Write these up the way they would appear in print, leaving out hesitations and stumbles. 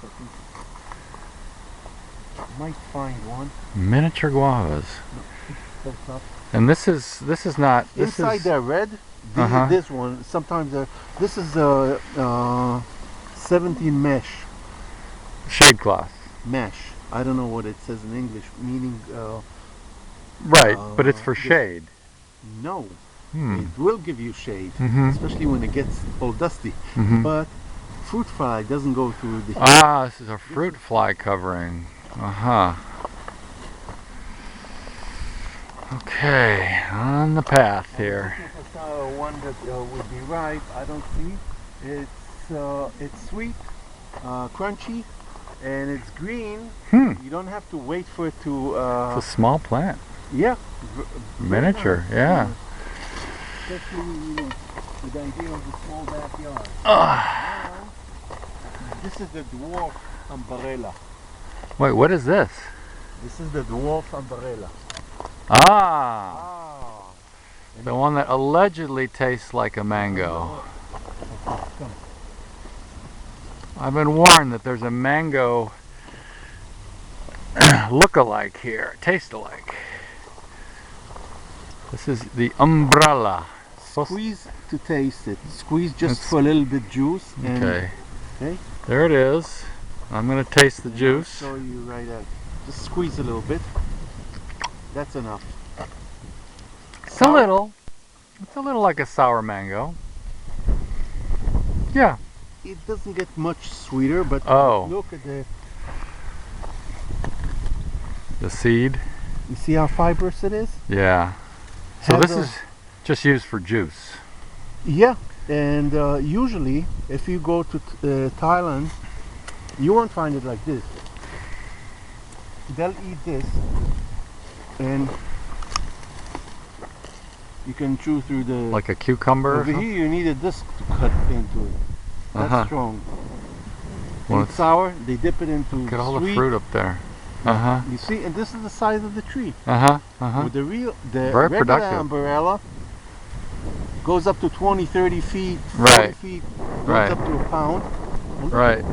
I think might find one. Miniature guavas. So tough. And this is not Inside they're red. This one sometimes this is 17 mesh. shade cloth. Mesh. I don't know what it says in English, meaning. Right, but it's for shade. No, it will give you shade, especially when it gets all dusty. But fruit fly doesn't go through the. Ah, this is a fruit fly covering. Okay, on the path here. One that would be ripe. I don't see. It's sweet, crunchy, and it's green. You don't have to wait for it to. It's a small plant. Yeah. Miniature, nice. yeah. Especially with the idea of the small backyard. Now, this is the dwarf umbrella. Wait, what is this? This is the dwarf umbrella. Ah! The one that allegedly tastes like a mango. Come. I've been warned that there's a mango look-alike here, taste-alike. This is the umbrella. Squeeze to taste it. Squeeze just for a little bit juice. Okay. Okay. There it is. I'm going to taste the juice. I'll show you right out. Just squeeze a little bit. That's enough. It's a little like a sour mango. Yeah. It doesn't get much sweeter, but look at the seed. You see how fibrous it is? Yeah. So this is just used for juice. Yeah, and usually if you go to Thailand, you won't find it like this. They'll eat this, and you can chew through the... Like a cucumber? Over here you need a disc to cut into it. That's strong. Well, it's sour, they dip it into Look at all the sweet. fruit up there. You see, and this is the size of the tree. With the Very regular productive. umbrella goes up to 20, 30 feet, 40 Right. feet, goes up to a pound. Right.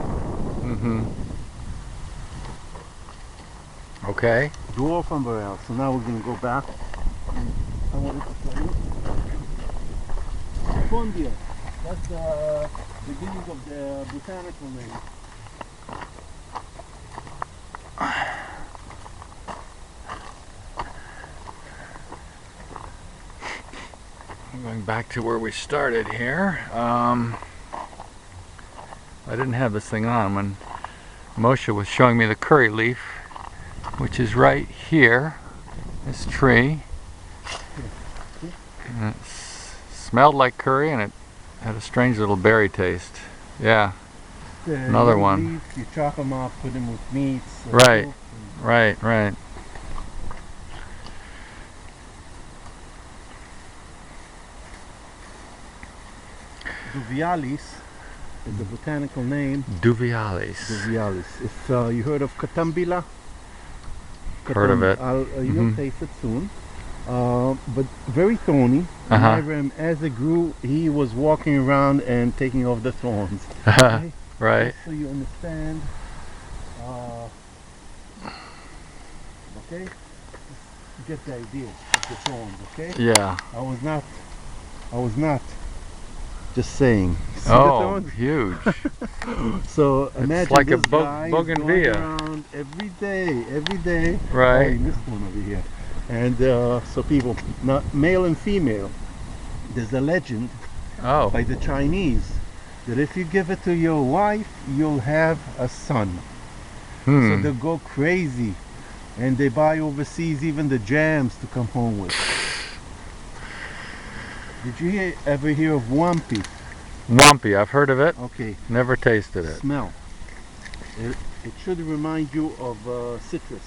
Okay. Dwarf umbrella. So now we're going to go back. I wanted to tell you. Fondia. That's the beginning of the botanical name. Going back to where we started here. I didn't have this thing on when Moshe was showing me the curry leaf, which is right here, this tree. And it smelled like curry and it had a strange little berry taste. Yeah, another one. Leaves, you chop them up, put them with meats. Right, right. Duvialis is the botanical name. Duvialis. If you heard of Catambila, Heard of it. You'll taste it soon. But very thorny. As it grew, he was walking around and taking off the thorns. Okay? Right. Just so you understand. Okay? Just get the idea of the thorns. Okay? Yeah. I was not just saying. See Oh, huge. So imagine it's like this a guy is going bougainvillea. around every day. Right. Oh, you missed one over here. And so people, not male and female, there's a legend by the Chinese that if you give it to your wife, you'll have a son. So they'll go crazy and they buy overseas even the jams to come home with. Did you ever hear of Wampi? Wampi, I've heard of it. Okay. Never tasted it. Smell. It should remind you of citrus.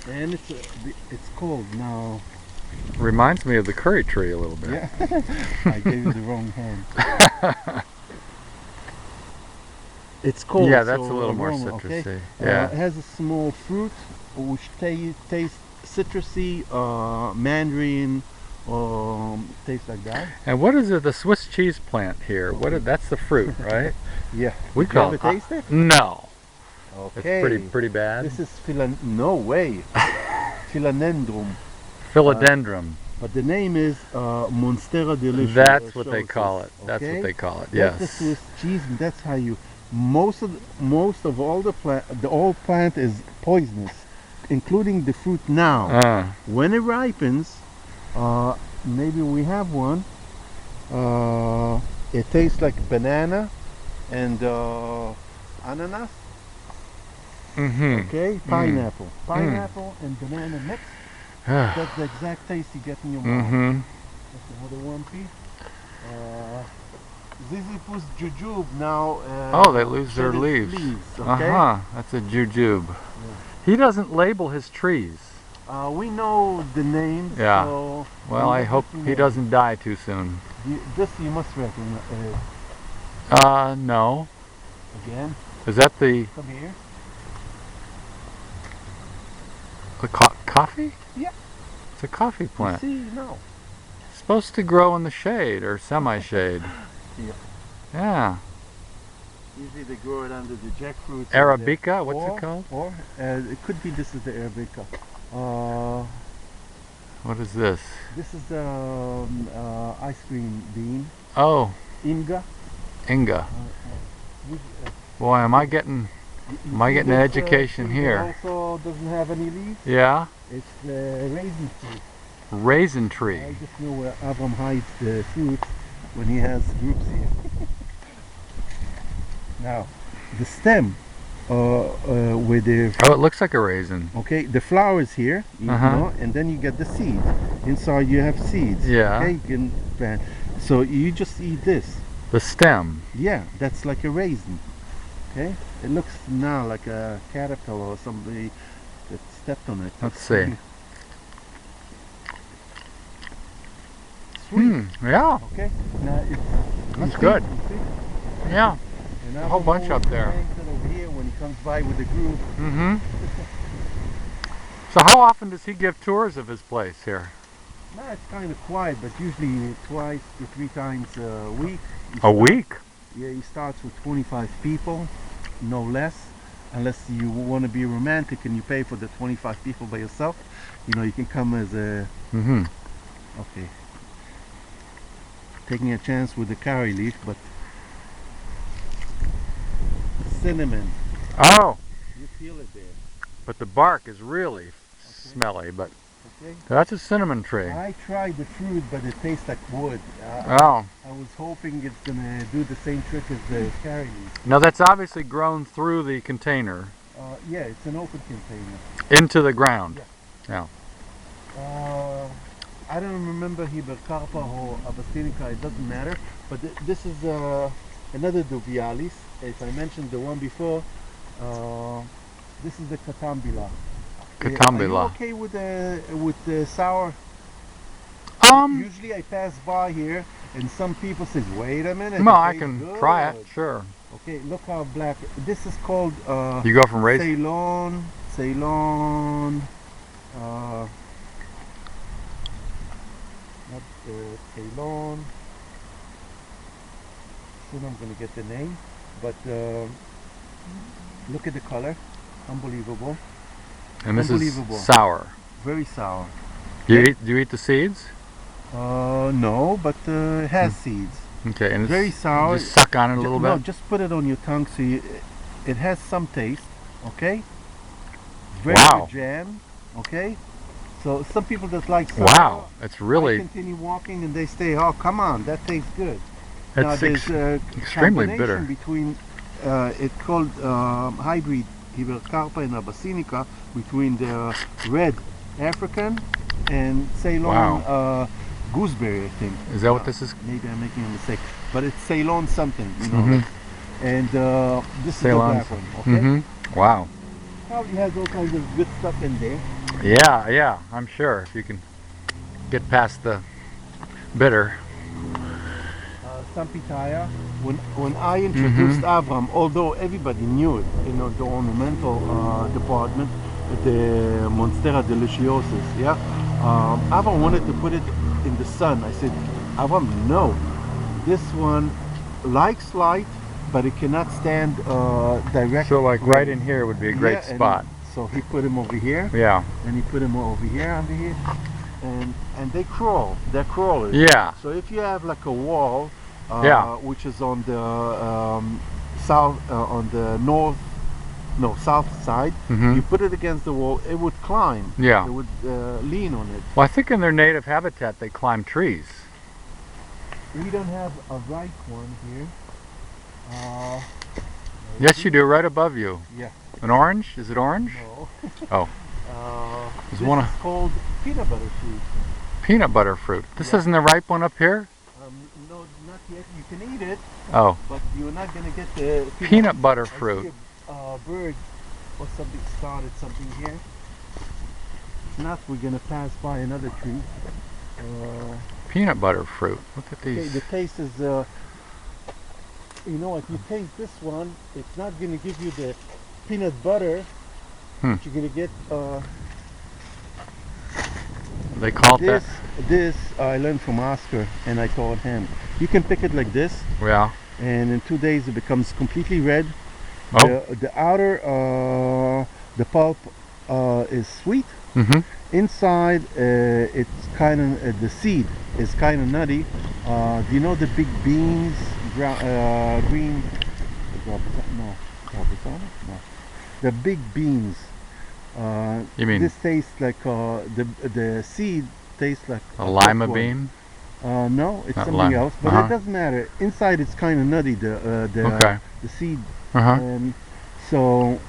And it's cold now. Reminds me of the curry tree a little bit. Yeah. I gave you the wrong hand. It's cold. Yeah, that's so a little more aroma, citrusy. Okay? Yeah. It has a small fruit which tastes citrusy, mandarin, tastes like that. And what is it? The Swiss cheese plant here? What? That's the fruit, right? Yeah. We Did call you it. ever taste it? No. Okay. It's pretty bad. This is no way. Philanendrum. Philodendron. But the name is Monstera deliciosa. That's what they call it. That's okay? what they call it. Yes. That's the Swiss cheese, and that's how you. Most of all the plant is poisonous, including the fruit now. When it ripens, maybe we have one. It tastes like banana and ananas. Okay, pineapple, and banana mix. That's the exact taste you get in your mouth. That's another one piece. Ziziphus jujube now. Oh, they lose their leaves. Okay? That's a jujube. Yeah. He doesn't label his trees. We know the names. Yeah. So well, I hope he doesn't die too soon. This you must recognize. No. Again. Is that the? Come here. The coffee? Yeah. It's a coffee plant. You see, no. It's supposed to grow in the shade or semi-shade. Yeah. Yeah. Usually they grow it under the jackfruit. Arabica? What's it called? Or it could be this is the Arabica. What is this? This is the ice cream bean. Oh. Inga. Inga. Boy, am I getting an education here. It also doesn't have any leaves. Yeah. It's the raisin tree. Raisin tree. I just know where Avram hides the fruits when he has groups here. Now, the stem with the... Oh, it looks like a raisin. Okay, the flowers here, you know, and then you get the seeds. Inside you have seeds. Yeah. Okay, you can plant. So you just eat this. The stem. Yeah, that's like a raisin. Okay, it looks now like a caterpillar or somebody that stepped on it. Let's see. Sweet. Yeah. Okay. Now that's good. Yeah. And a whole bunch up there. Over here when he comes by with the group. So how often does he give tours of his place here? No, it's kind of quiet, but usually twice to 3 times a week. A week? Yeah, he starts with 25 people, no less. Unless you want to be romantic and you pay for the 25 people by yourself, you know, you can come as a... Okay. Taking a chance with the curry leaf, but... Cinnamon. Oh! You feel it there. But the bark is really smelly, but... Okay. That's a cinnamon tree. I tried the fruit, but it tastes like wood. I was hoping it's going to do the same trick as the curry leaf. Now that's obviously grown through the container. Yeah, it's an open container. Into the ground. Yeah. I don't remember Hibercarpa or Abastinica, it doesn't matter. But this is another Dubialis. If I mentioned the one before, this is the Catambila. Catambila. Are you okay with the sour? Usually I pass by here and some people say, wait a minute. No, I can try it, sure. Okay, look how black. This is called you go from raisin. Ceylon. Not Ceylon. Soon I'm going to get the name. But look at the color. Unbelievable. And this is sour. Very sour. Do you eat the seeds? No, but it has seeds. Okay, and it's very sour. Just suck on it a little bit? No, just put it on your tongue so it has some taste, okay? Very good jam, okay? So some people just like sour. Wow, it's really... I continue walking and they say, oh, come on, that tastes good. It's extremely bitter. Between, it's called hybrid Hibercarpa and Abyssinica, between the red African and Ceylon gooseberry, I think. Is that what this is? Maybe I'm making a mistake, but it's Ceylon something, you know. And this Ceylon. is the black one, okay? Wow. Probably has all kinds of good stuff in there. Yeah, I'm sure if you can get past the bitter. Sampitaya. When I introduced Avram, although everybody knew it, you know, the ornamental department, the Monstera Deliciosus, yeah. Ava wanted to put it in the sun. I said, Ava, no. This one likes light, but it cannot stand direct. So like rain. right in here would be a great spot. So he put him over here. Yeah. And he put him over here under here. And they crawl. They're crawlers. Yeah. So if you have like a wall, which is on the south side, you put it against the wall, it would climb. Yeah. It would lean on it. Well, I think in their native habitat they climb trees. We don't have a ripe one here. Yes, you do, right above you. Yeah. An orange? Is it orange? No. Oh. This is called peanut butter fruit. Peanut butter fruit. This isn't the ripe one up here? No, not yet. You can eat it. Oh. But you're not going to get the peanut butter fruit. Bird or something started something here. If not, we're going to pass by another tree. Peanut butter fruit. Look at these. Okay, the taste is, you know, if you taste this one, it's not going to give you the peanut butter. But you're going to get. They call it This I learned from Oscar, and I taught him. You can pick it like this. Yeah. And in 2 days it becomes completely red. Oh. The outer, the pulp is sweet. Inside, it's kind of the seed is kind of nutty. Do you know the big beans, green? No, the big beans. You mean this tastes like the seed tastes like a lima bean? No, it's not something lime. else, but it doesn't matter. Inside, it's kind of nutty. The seed. So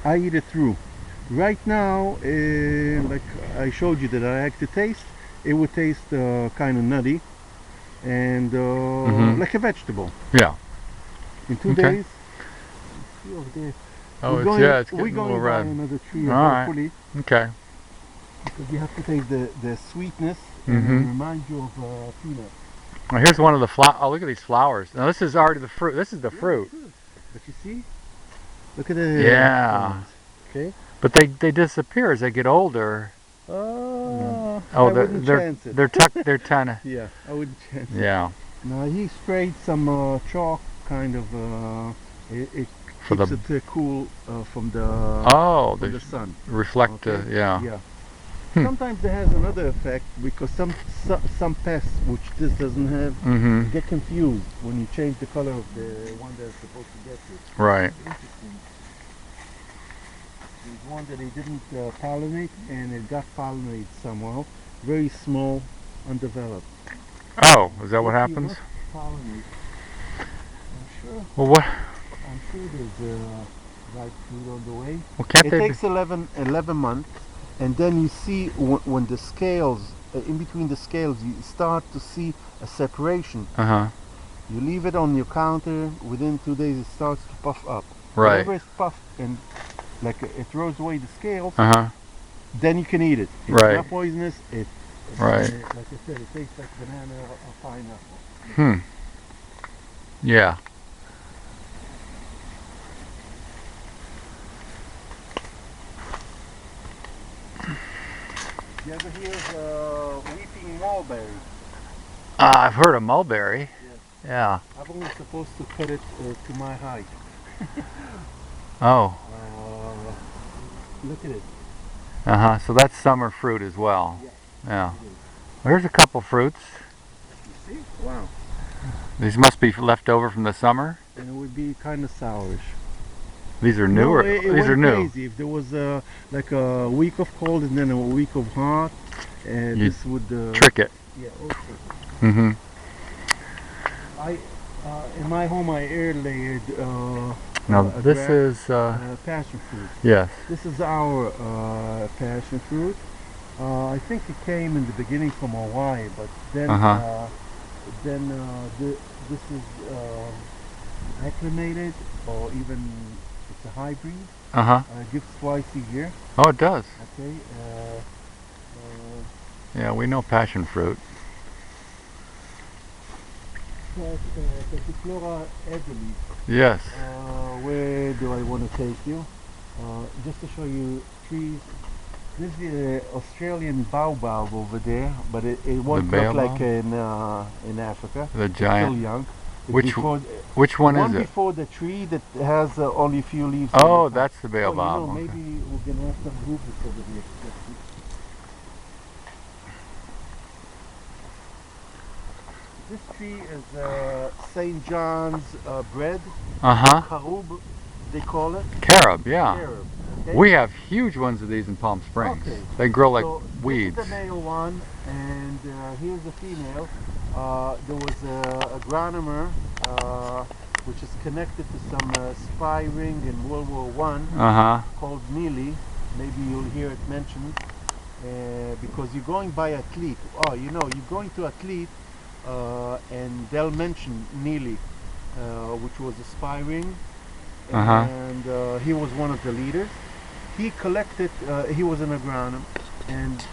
I eat it through. Right now, like I showed you that I like to taste, it would taste kind of nutty and like a vegetable. Yeah. In 2 days. See over there. Oh, it's getting a little red. Another tree. All right. Okay. Because you have to taste the sweetness and it reminds you of peanut. Well, here's one of the flowers. Oh, look at these flowers. Now this is already the fruit. This is the fruit. But you see? Look at it. Yeah. Okay. But they disappear as they get older. Oh, they're tucked. They're kind of. Yeah, I wouldn't chance it. Yeah. Now he sprayed some chalk, kind of. It keeps it cool from the sun. Reflect. Okay? Yeah. Sometimes it has another effect because some pests, which this doesn't have, get confused when you change the color of the one that's supposed to get it. Right. Interesting. There's one that they didn't pollinate, and it got pollinated somehow. Very small, undeveloped. Oh, is that what happens? Pollinate. I'm sure. Well, what? I'm sure there's ripe fruit on the way. Well, can't it takes 11 months, and then you see when the scales, in between the scales, you start to see a separation. You leave it on your counter. Within 2 days, it starts to puff up. Right. Whenever it's puffed and like it throws away the scales, then you can eat it. It's not poisonous. It's like I said, it tastes like banana or pineapple. Yeah. You ever hear of weeping mulberry? I've heard of mulberry. Yes. Yeah. I'm only supposed to cut it to my height. Oh. Look at it. So that's summer fruit as well. Yeah. Well, here's a couple fruits. You see? Wow. These must be left over from the summer. And it would be kind of sourish. These are new. These are new. Crazy. If there was like a week of cold and then a week of hot, this would trick it. Yeah. Okay. In my home I air layered. Now this is passion fruit. Yes. This is our passion fruit. I think it came in the beginning from Hawaii, but then this is acclimated, or even it's a hybrid. It gives twice a year. Oh, it does. Okay. Yeah, we know passion fruit. Yes. Where do I want to take you? Just to show you trees. This is the Australian baobab over there, but it won't look like in Africa. The giant. It's still young. Which one is it? One before the tree that has only a few leaves. Oh, that's the baobab. Oh, you know, maybe we're gonna have some rufus over here. This tree is St. John's bread. Carob, they call it. Carob, yeah. Carob, okay? We have huge ones of these in Palm Springs. Okay. They grow like weeds. This is the male one, and here's the female. There was a agronomer which is connected to some spy ring in World War I called Neely. Maybe you'll hear it mentioned because you're going by Athlete. Oh, you know, you're going to Athlete and they'll mention Neely, which was a spy ring, and he was one of the leaders. He collected, he was an agronom, and